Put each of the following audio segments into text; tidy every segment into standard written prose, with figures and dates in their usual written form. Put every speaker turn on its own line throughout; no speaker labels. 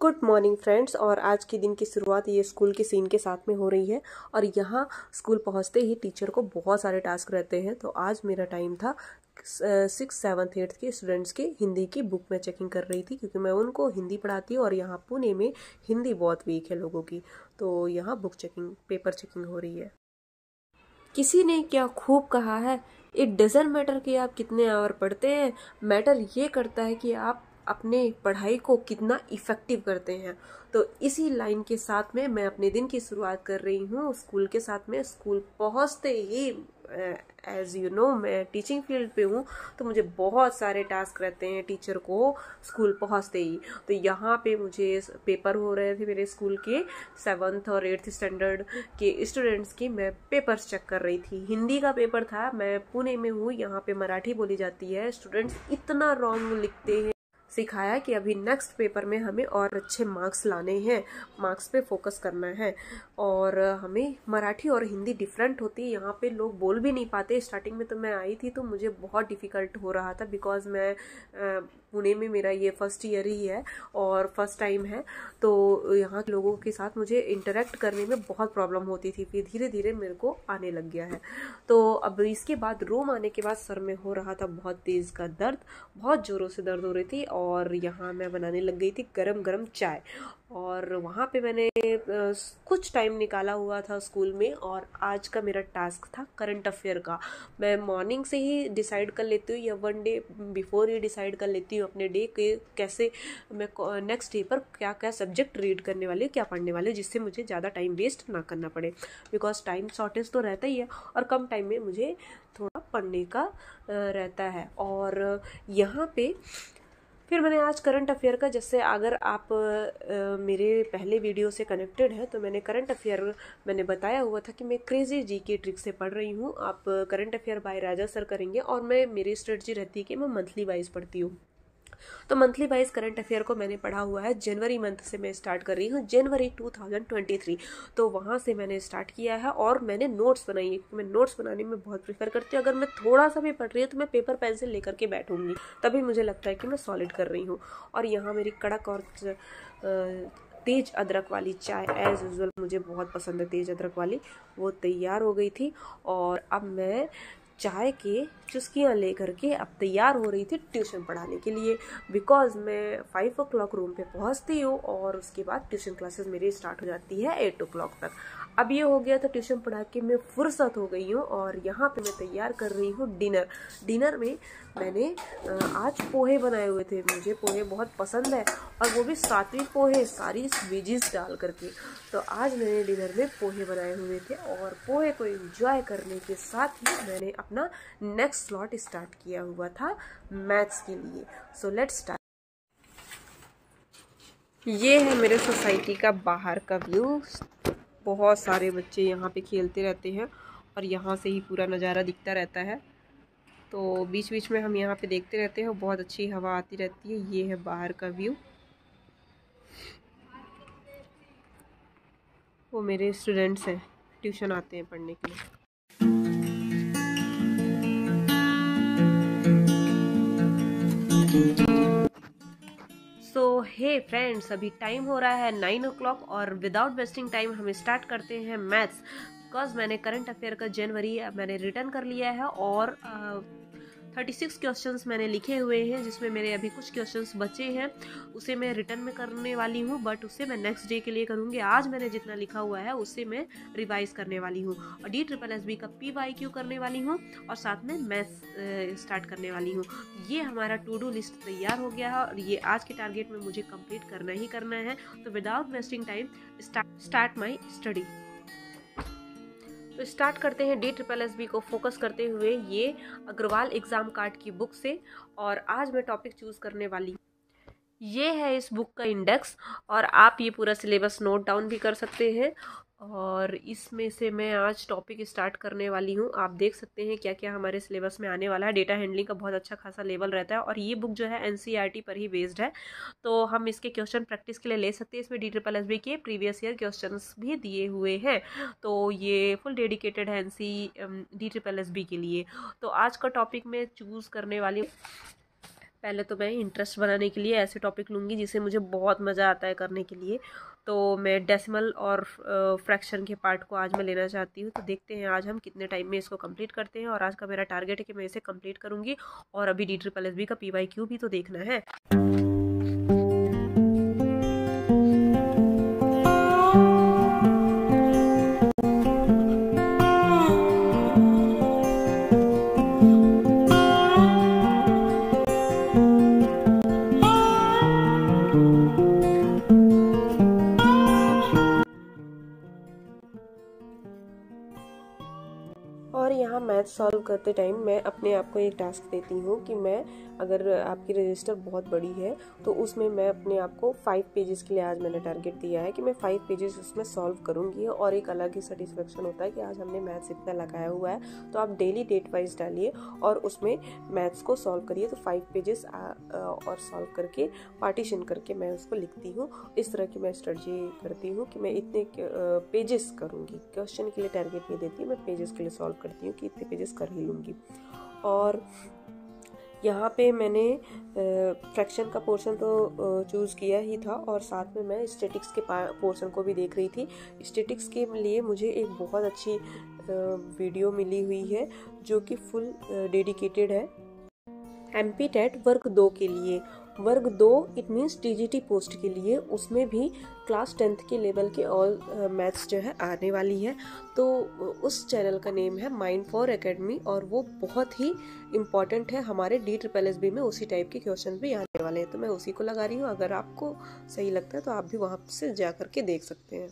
Good morning friends. और आज के दिन की शुरुआत ये स्कूल के सीन के साथ में हो रही है। और यहाँ स्कूल पहुँचते ही टीचर को बहुत सारे टास्क रहते हैं। तो आज मेरा टाइम था 6th 7th 8th के स्टूडेंट्स की हिंदी की बुक में चेकिंग कर रही थी, क्योंकि मैं उनको हिंदी पढ़ाती हूँ और यहाँ पुणे में हिंदी बहुत वीक है लोगों की। तो यहाँ बुक चेकिंग, पेपर चेकिंग हो रही है। किसी ने क्या खूब कहा है, इट डजंट मैटर कि आप कितने आवर पढ़ते हैं, मैटर ये करता है कि आप अपने पढ़ाई को कितना इफेक्टिव करते हैं। तो इसी लाइन के साथ में मैं अपने दिन की शुरुआत कर रही हूँ स्कूल के साथ में। स्कूल पहुँचते ही एज यू नो मैं टीचिंग फील्ड पे हूँ, तो मुझे बहुत सारे टास्क रहते हैं टीचर को स्कूल पहुँचते ही। तो यहाँ पे मुझे पेपर हो रहे थे मेरे स्कूल के 7th और 8th स्टैंडर्ड के स्टूडेंट्स की। मैं पेपर्स चेक कर रही थी। हिंदी का पेपर था। मैं पुणे में हूँ, यहाँ पे मराठी बोली जाती है। स्टूडेंट्स इतना रॉन्ग लिखते हैं। सिखाया कि अभी नेक्स्ट पेपर में हमें और अच्छे मार्क्स लाने हैं, मार्क्स पे फोकस करना है। और हमें मराठी और हिंदी डिफरेंट होती है, यहाँ पे लोग बोल भी नहीं पाते। स्टार्टिंग में तो मैं आई थी तो मुझे बहुत डिफ़िकल्ट हो रहा था, बिकॉज मैं पुणे में मेरा ये फर्स्ट ईयर ही है और फर्स्ट टाइम है। तो यहाँ के लोगों के साथ मुझे इंटरेक्ट करने में बहुत प्रॉब्लम होती थी। फिर धीरे धीरे मेरे को आने लग गया है। तो अब इसके बाद रूम आने के बाद सर में हो रहा था बहुत तेज़ का दर्द, बहुत ज़ोरों से दर्द हो रही थी। और यहाँ मैं बनाने लग गई थी गरम गरम चाय। और वहाँ पे मैंने कुछ टाइम निकाला हुआ था स्कूल में, और आज का मेरा टास्क था करंट अफेयर का। मैं मॉर्निंग से ही डिसाइड कर लेती हूँ या one day before he decide कर लेती हूँ अपने डे के कैसे मैं नेक्स्ट डे पर क्या क्या सब्जेक्ट रीड करने वाली हूँ, क्या पढ़ने वाली हूँ, जिससे मुझे ज़्यादा टाइम वेस्ट ना करना पड़े। बिकॉज टाइम शॉर्टेज तो रहता ही है और कम टाइम में मुझे थोड़ा पढ़ने का रहता है। और यहाँ पे फिर मैंने आज करंट अफेयर का, जैसे अगर आप मेरे पहले वीडियो से कनेक्टेड है तो मैंने करंट अफेयर मैंने बताया हुआ था कि मैं क्रेजी जी की ट्रिक से पढ़ रही हूँ। आप करंट अफेयर बाय राजा सर करेंगे और मेरी स्ट्रेटजी रहती है कि मैं मंथली वाइज पढ़ती हूँ। तो मंथली वाइज करंट अफेयर को मैंने पढ़ा हुआ है। जनवरी मंथ से मैं स्टार्ट कर रही हूँ, जनवरी 2023। तो वहाँ से मैंने स्टार्ट किया है और मैंने नोट्स बनाई है। मैं नोट्स बनाने में बहुत प्रीफर करती हूँ। अगर मैं थोड़ा सा भी पढ़ रही हूँ तो मैं पेपर पेंसिल लेकर के बैठूंगी, तभी मुझे लगता है कि मैं सॉलिड कर रही हूँ। और यहाँ मेरी कड़क और तेज अदरक वाली चाय एज यूजुअल मुझे बहुत पसंद है, तेज अदरक वाली, वो तैयार हो गई थी। और अब मैं चाय के चुस्कियाँ लेकर के अब तैयार हो रही थी ट्यूशन पढ़ाने के लिए। बिकॉज मैं 5 o'clock रूम पे पहुँचती हूँ और उसके बाद ट्यूशन क्लासेस मेरी स्टार्ट हो जाती है 8 o'clock तक। अब ये हो गया तो ट्यूशन पढ़ा के मैं फुर्सत हो गई हूँ और यहाँ पे मैं तैयार कर रही हूँ डिनर में मैंने आज पोहे बनाए हुए थे। मुझे पोहे बहुत पसंद है और वो भी सात्विक पोहे, सारी वेजीज डाल करके। तो आज मैंने डिनर में पोहे बनाए हुए थे और पोहे को एंजॉय करने के साथ ही मैंने अपना नेक्स्ट स्लॉट स्टार्ट किया हुआ था मैथ्स के लिए। So let's start. ये है मेरे सोसाइटी का बाहर का व्यू। बहुत सारे बच्चे यहाँ पे खेलते रहते हैं और यहाँ से ही पूरा नज़ारा दिखता रहता है। तो बीच बीच में हम यहाँ पे देखते रहते हैं, बहुत अच्छी हवा आती रहती है। ये है बाहर का व्यू। वो मेरे स्टूडेंट्स हैं, ट्यूशन आते हैं पढ़ने के लिए। सो हे फ्रेंड्स, अभी टाइम हो रहा है 9 o'clock और विदाउट वेस्टिंग टाइम हम स्टार्ट करते हैं मैथ्स। बिकॉज मैंने करंट अफेयर का जनवरी मैंने रिटर्न कर लिया है और 36 क्वेश्चंस मैंने लिखे हुए हैं, जिसमें मेरे अभी कुछ क्वेश्चंस बचे हैं, उसे मैं रिटर्न में करने वाली हूँ। बट उसे मैं नेक्स्ट डे के लिए करूँगी। आज मैंने जितना लिखा हुआ है उसे मैं रिवाइज करने वाली हूँ और DSSB का PYQ करने वाली हूँ और साथ में मैथ्स स्टार्ट करने वाली हूँ। ये हमारा टू डू लिस्ट तैयार हो गया है और ये आज के टारगेट में मुझे कंप्लीट करना ही करना है। तो without wasting time start my study. तो स्टार्ट करते हैं DSSB को फोकस करते हुए ये अग्रवाल एग्जाम कार्ड की बुक से। और आज मैं टॉपिक चूज करने वाली, ये है इस बुक का इंडेक्स और आप ये पूरा सिलेबस नोट डाउन भी कर सकते हैं। और इसमें से मैं आज टॉपिक स्टार्ट करने वाली हूँ। आप देख सकते हैं क्या क्या हमारे सिलेबस में आने वाला है। डेटा हैंडलिंग का बहुत अच्छा खासा लेवल रहता है और ये बुक जो है NCERT पर ही बेस्ड है, तो हम इसके क्वेश्चन प्रैक्टिस के लिए ले सकते हैं। इसमें DSSB के प्रीवियस ईयर क्वेश्चंस भी दिए हुए हैं, तो ये फुल डेडिकेटेड है DSSB के लिए। तो आज का टॉपिक मैं चूज़ करने वाली हूँ पहले तो मैं इंटरेस्ट बनाने के लिए ऐसे टॉपिक लूँगी जिसे मुझे बहुत मज़ा आता है करने के लिए। तो मैं डेसिमल और फ्रैक्शन के पार्ट को आज मैं लेना चाहती हूँ। तो देखते हैं आज हम कितने टाइम में इसको कंप्लीट करते हैं, और आज का मेरा टारगेट है कि मैं इसे कंप्लीट करूँगी। और अभी DSSB का PYQ भी तो देखना है। और यहाँ मैथ सॉल्व करते टाइम मैं अपने आप को एक टास्क देती हूँ कि मैं, अगर आपकी रजिस्टर बहुत बड़ी है तो उसमें मैं अपने आप को 5 पेजेस के लिए आज मैंने टारगेट दिया है कि मैं 5 पेजेस उसमें सॉल्व करूँगी। और एक अलग ही सेटिस्फेक्शन होता है कि आज हमने मैथ्स इतना लगाया हुआ है। तो आप डेली डेट वाइज डालिए और उसमें मैथ्स को सॉल्व करिए। तो 5 पेजेस और सॉल्व करके पार्टीशन करके मैं उसको लिखती हूँ। इस तरह की मैं स्ट्रेटजी करती हूँ कि मैं इतने पेजेस करूँगी। क्वेश्चन के लिए टारगेट नहीं देती, मैं पेजेस के लिए सॉल्व करती हूँ कि इतने पेजेस कर ही लूँगी। और यहाँ पे मैंने फ्रैक्शन का पोर्शन तो चूज़ किया ही था, और साथ में मैं स्टैटिक्स के पोर्शन को भी देख रही थी। स्टैटिक्स के लिए मुझे एक बहुत अच्छी वीडियो मिली हुई है जो कि फुल डेडिकेटेड है MPTET वर्ग 2 के लिए। वर्ग 2 इट मीन्स TGT पोस्ट के लिए, उसमें भी क्लास 10th के लेवल के ऑल मैथ्स जो है आने वाली है। तो उस चैनल का नेम है माइंड फॉर एकेडमी, और वो बहुत ही इम्पॉर्टेंट है। हमारे DSSB में उसी टाइप के क्वेश्चन भी आने वाले हैं, तो मैं उसी को लगा रही हूँ। अगर आपको सही लगता है तो आप भी वहाँ से जा करके देख सकते हैं।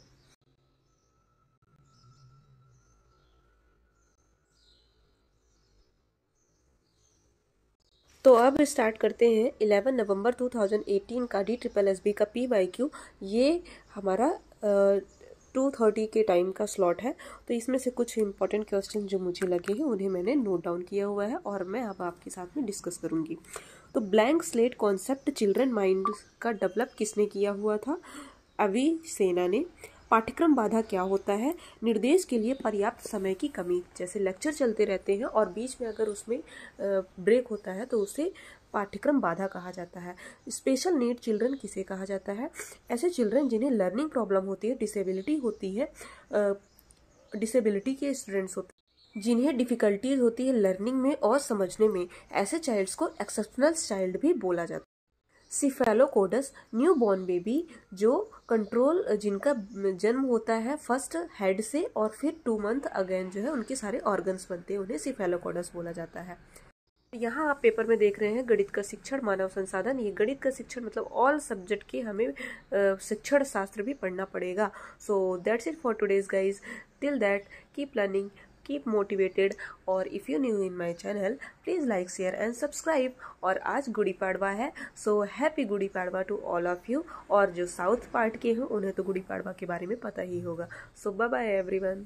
तो अब स्टार्ट करते हैं 11 नवंबर 2018 का DSSB का PYQ। ये हमारा 2:30 के टाइम का स्लॉट है। तो इसमें से कुछ इंपॉर्टेंट क्वेश्चन जो मुझे लगे हैं उन्हें मैंने नोट डाउन किया हुआ है, और मैं अब आपके साथ में डिस्कस करूंगी। तो blank slate concept children mind का डेवलप किसने किया हुआ था? अविसेना ने। पाठ्यक्रम बाधा क्या होता है? निर्देश के लिए पर्याप्त समय की कमी। जैसे लेक्चर चलते रहते हैं और बीच में अगर उसमें ब्रेक होता है तो उसे पाठ्यक्रम बाधा कहा जाता है। स्पेशल नीड चिल्ड्रन किसे कहा जाता है? ऐसे चिल्ड्रन जिन्हें लर्निंग प्रॉब्लम होती है, डिसेबिलिटी होती है, डिसेबिलिटी के स्टूडेंट्स होते हैं जिन्हें डिफिकल्टीज होती है लर्निंग में और समझने में। ऐसे चाइल्ड्स को एक्सेप्शनल चाइल्ड भी बोला जाता है। सिफेलोकोडस न्यू बॉर्न बेबी, जो कंट्रोल जिनका जन्म होता है फर्स्ट हेड से और फिर 2 मंथ अगेन जो है उनके सारे ऑर्गन्स बनते हैं, उन्हें सिफेलोकोडस बोला जाता है। यहाँ आप पेपर में देख रहे हैं गणित का शिक्षण मानव संसाधन। ये गणित का शिक्षण मतलब ऑल सब्जेक्ट के हमें शिक्षण शास्त्र भी पढ़ना पड़ेगा। So that's it for today's guys. Till that keep learning, keep motivated, और if you new in my channel please like, share and subscribe। और आज गुड़ी पाड़वा है, so happy Gudi Padwa to all of you। और जो साउथ पार्ट के हैं उन्हें तो गुड़ी पाड़वा के बारे में पता ही होगा। so bye bye everyone।